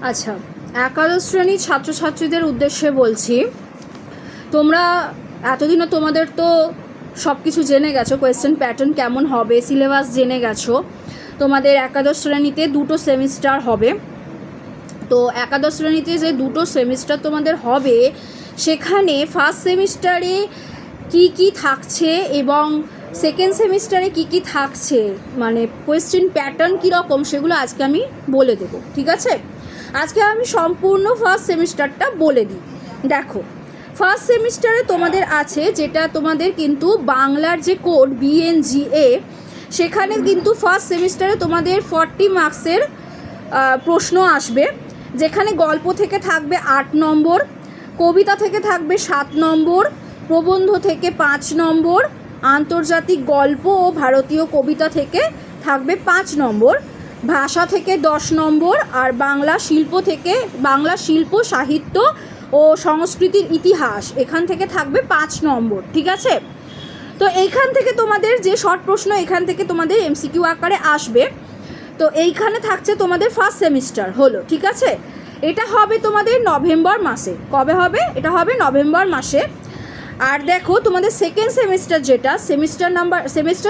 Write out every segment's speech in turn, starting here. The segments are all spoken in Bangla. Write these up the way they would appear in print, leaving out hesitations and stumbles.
আচ্ছা, একাদশ শ্রেণীর ছাত্রছাত্রীদের উদ্দেশ্যে বলছি, তোমরা এতদিনও তোমাদের তো সব কিছু জেনে গেছো, কোয়েশ্চেন প্যাটার্ন কেমন হবে, সিলেবাস জেনে গেছো। তোমাদের একাদশ শ্রেণীতে 2টো সেমিস্টার হবে। তো একাদশ শ্রেণীতে যে 2টো সেমিস্টার তোমাদের হবে, সেখানে ফার্স্ট সেমিস্টারে কি কি থাকছে এবং সেকেন্ড সেমিস্টারে কি কি থাকছে, মানে কোয়েশ্চেন প্যাটার্ন কীরকম, সেগুলো আজকে আমি বলে দেবো। ঠিক আছে, আজকে আমি সম্পূর্ণ ফার্স্ট সেমিস্টারটা বলে দিই। দেখো, ফার্স্ট সেমিস্টারে তোমাদের আছে যেটা তোমাদের কিন্তু বাংলার যে কোড BNGA, সেখানে কিন্তু ফার্স্ট সেমিস্টারে তোমাদের 40 মার্কসের প্রশ্ন আসবে, যেখানে গল্প থেকে থাকবে 8 নম্বর, কবিতা থেকে থাকবে 7 নম্বর, প্রবন্ধ থেকে 5 নম্বর, আন্তর্জাতিক গল্প ও ভারতীয় কবিতা থেকে থাকবে 5 নম্বর, ভাষা থেকে 10 নম্বর, আর বাংলা শিল্প থেকে বাংলা শিল্প সাহিত্য ও সংস্কৃতির ইতিহাস এখান থেকে থাকবে 5 নম্বর। ঠিক আছে, তো এইখান থেকে তোমাদের যে শর্ট প্রশ্ন এখান থেকে তোমাদের MCQ আকারে আসবে। তো এইখানে থাকছে তোমাদের ফার্স্ট সেমিস্টার হলো। ঠিক আছে, এটা হবে তোমাদের নভেম্বর মাসে। কবে হবে? এটা হবে নভেম্বর মাসে। আর দেখো, তোমাদের সেকেন্ড সেমিস্টার যেটা সেমিস্টার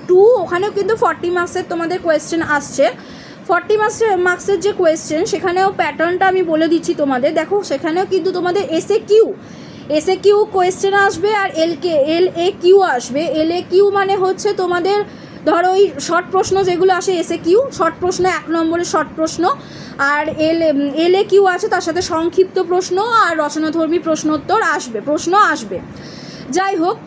টু, ওখানেও কিন্তু 40 মার্কসের তোমাদের কোয়েশ্চেন আসছে। 40 মার্কসের যে কোয়েশ্চেন, সেখানেও প্যাটার্নটা আমি বলে দিচ্ছি তোমাদের। দেখো, সেখানেও কিন্তু তোমাদের এসএ কিউ কোয়েশ্চেন আসবে, আর LAQ আসবে। LAQ মানে হচ্ছে তোমাদের ধরো ওই শর্ট প্রশ্ন যেগুলো আসে, এসএ কিউ শর্ট প্রশ্ন, 1 নম্বরের শর্ট প্রশ্ন, আর LAQ আছে, তার সাথে সংক্ষিপ্ত প্রশ্ন আর রচনাধর্মী প্রশ্ন আসবে। যাই হোক,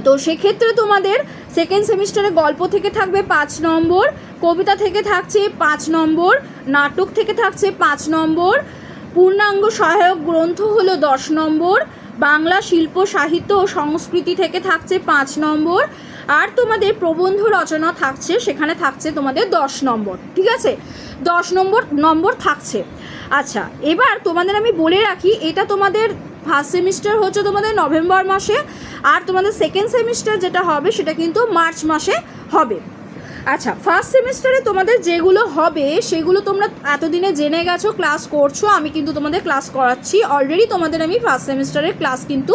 তো সেক্ষেত্রে তোমাদের সেকেন্ড সেমিস্টারে গল্প থেকে থাকবে 5 নম্বর, কবিতা থেকে থাকছে 5 নম্বর, নাটক থেকে থাকছে 5 নম্বর, পূর্ণাঙ্গ সহায়ক গ্রন্থ হলো 10 নম্বর, বাংলা শিল্প সাহিত্য ও সংস্কৃতি থেকে থাকছে 5 নম্বর, আর তোমাদের প্রবন্ধ রচনা থাকছে, সেখানে থাকছে তোমাদের 10 নম্বর। ঠিক আছে, 10 নম্বর থাকছে। আচ্ছা, এবার তোমাদের আমি বলে রাখি, এটা তোমাদের ফার্স্ট সেমিস্টার হচ্ছে তোমাদের নভেম্বর মাসে, আর তোমাদের সেকেন্ড সেমিস্টার যেটা হবে সেটা কিন্তু মার্চ মাসে হবে। আচ্ছা, ফার্স্ট সেমিস্টারে তোমাদের যেগুলো হবে সেগুলো তোমরা এতদিনে জেনে গেছো, ক্লাস করছো। আমি কিন্তু তোমাদের ক্লাস করাচ্ছি অলরেডি, তোমাদের আমি ফার্স্ট সেমিস্টারের ক্লাস কিন্তু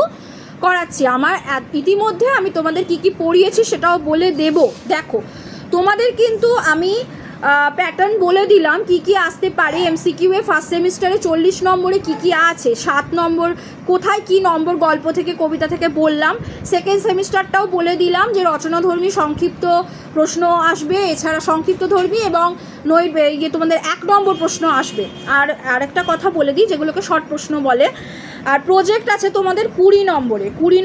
করাচ্ছি। আমার ইতিমধ্যে আমি তোমাদের কি কি পড়িয়েছি সেটাও বলে দেব। দেখো, তোমাদের কিন্তু আমি প্যাটার্ন বলে দিলাম কি কি আসতে পারে MCQ এ। ফার্স্ট সেমিস্টারে 40 নম্বরে কি কি আছে, 7 নম্বর কোথায় কি নম্বর গল্প থেকে কবিতা থেকে বললাম। সেকেন্ড সেমিস্টারটাও বলে দিলাম যে রচনাধর্মী সংক্ষিপ্ত প্রশ্ন আসবে, এছাড়া সংক্ষিপ্তধর্মী এবং তোমাদের 1 নম্বর প্রশ্ন আসবে। আর আরেকটা কথা বলে দিই, যেগুলোকে শর্ট প্রশ্ন বলে। আর প্রজেক্ট আছে তোমাদের 20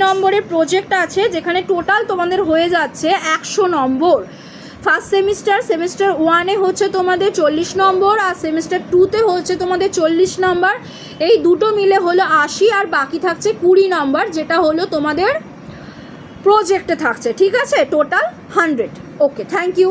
নম্বরে প্রজেক্ট আছে, যেখানে টোটাল তোমাদের হয়ে যাচ্ছে 100 নম্বর। ফার্স্ট সেমিস্টার 1-এ হচ্ছে তোমাদের 40 নম্বর, আর সেমিস্টার 2-তে হচ্ছে তোমাদের 40 নম্বর। এই দুটো মিলে হলো 80, আর বাকি থাকছে 20 নম্বর, যেটা হলো তোমাদের প্রজেক্টে থাকছে। ঠিক আছে, টোটাল 100। Okay, thank you.